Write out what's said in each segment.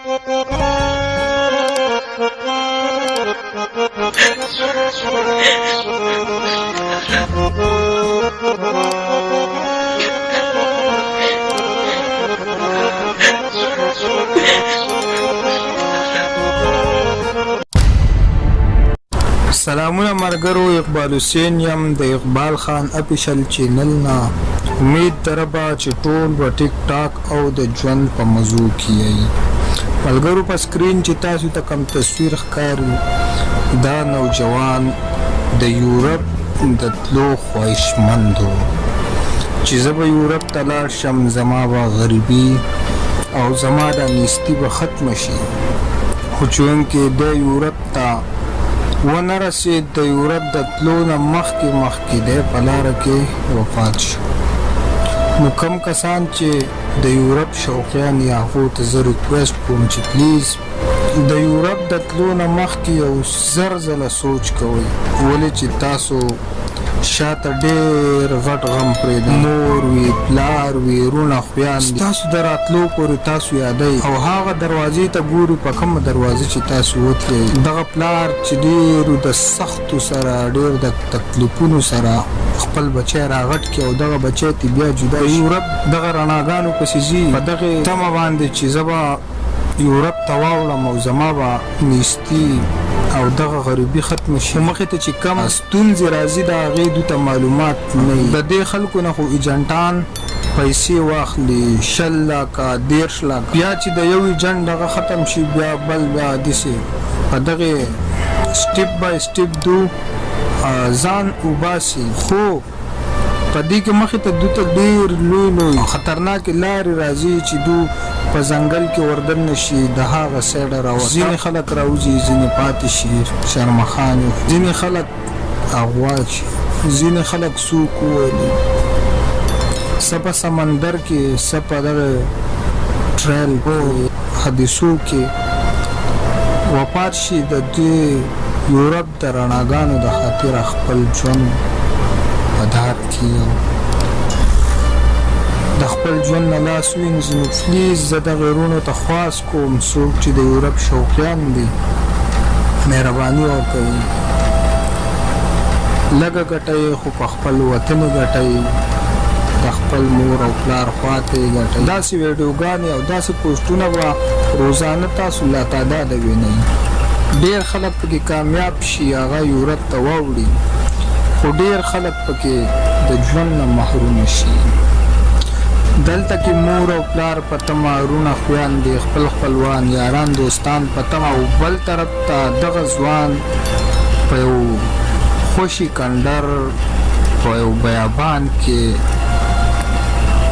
سلامونه مرګرو، اقبال حسین یم د اقبال خان اپیشل چینل نه. امید دربه چې ټول به ټیک ټاک او د ژوند په موضوع کې یې ملګرو. په سکرین چې تاسو ته کوم تصویر ښکاري دا نوجوان د یورپ د تلو خواهشمندو چې زه به یورپ ته لاړ شم، زما به غریبي او زما د نیستي به ختمه شي. خو چونکې د یورپ ته ونه رسید، د یورپ د تلو نه مخکې دی په لاره کې وفات شو. نو کم کسان چې د یورپ شوقیان یا هغو ته زه ریکویسټ کوم چې پلیز د یورپ د تلو نه مخکې یو زر ځله سوچ کوئ، ولې چې تاسو شاته ډېر غټ غم پرېږدئ. مور وي، پلار وي، وروڼه خویان دي، ستاسو د راتلو پورې تاسو یادئ او هغه دروازې ته ګوري په کومه دروازه چې تاسو وتلئ. دغه پلار چې ډېرو د سختو سره، ډېر د تکلیفونو سره خپل بچی راغټ کړي او دغه بچی ته بیا جدا شي. یورپ دغه رڼاګانو پسې ځي په دغې تمه باندې چې زه به یورپ ته واوړم او زما به نیستي او دغه غریبي ختم شي. مخې ته چې کم ستونزې راځي د هغې دوی ته معلومات نه وي. د دې خلکو نه خو ایجنټان پیسې واخلي 20 لکه 13 لکه، بیا چې د یو ایجنټ دغه ختم شي بیا بل بیا داسې په دغې سټیپ بای سټیپ دو ځان وباسي. خو په دې کې مخې ته دوی ته ډېر لوی خطرناکې لارې راځي چې دو په ځنګل کې وردن نشي د هغه سایډه راوځي. ځینې خلک راوځي، ځینې پاتې شي شرمخان، ځینې خلک اغوا شي، ځینې خلک سوک ووهلي، څه په سمندر کې، څه په دغه ټریل حادثو کې وفات شي. د دې یورپ د رڼاګانو د خاطر خپل ژوند په دار کې د خپل ژوند نه لاس وینځي. نو پلیز زه دغې وروڼو ته خواست کوم، څوک چې د یورپ شوقیان دي مهرباني وکړئ، لږه ګټئ خو په خپل وطن ګټئ، د خپل مور او پلار خواته یې ګټئ. داسې ویډیوګانې او داسې پوسټونه به روزانه تاسو لا تعداده وینئ. ډېر خلک پکې کامیاب شي، هغه یورپ ته واوړي، خو ډېر خلک پکې د ژوند نه محروم شي. دلته کې مور او پلار په تمه، وروڼه خویان دي، خپل خپلوان، یاران، دوستان په تمه، او بل طرف ته دغه ځوان په یو خوشي کندر په یو بیابان کې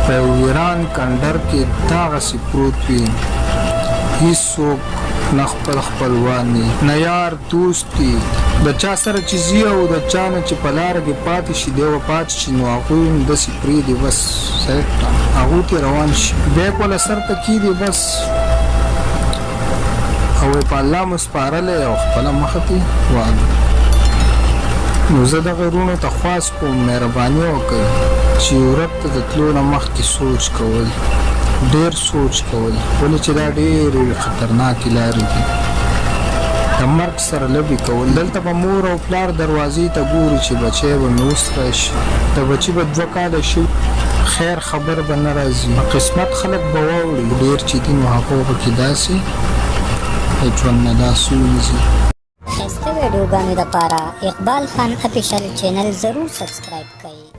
په یو ویران کندر کې دغسې پروت وي. هېڅوک نه خپل خپلوان دي، نه یار دوست دي. د چا سره چې ځي او د چا نه چې په لاره کې پاتې شي، دی به پاتې شي، نو هغوی هم داسې پرېږدي، بس سایډ ته هغو ته روان شي، بیک وله سر ته کېږدي بس، او یې په الله مو سپارلی او خپله مخه ته واږي. نو زه دغه وروڼو ته خواست کوم مهرباني وکړئ چې یورپ ته د تلو نه مخکې سوچ کول، ډېر سوچ کول، ولې چې دا ډېرې خطرناکې لارې دي. د مرګ سره لبې کول. دلته به مور او پلار دروازې ته ګوري چې بچی به مې اوس راشي، د بچي به 2 کاله شي، خیر خبر به نه راځي. قسمت خلک به واوړي، ډېر چې دي نو هغو به کې داسې ژوند نه داسې وینځي. ښایسته ویډیوګانو دپاره اقبال خان اپیشل چینل ضرور سبسکرایب کړئ.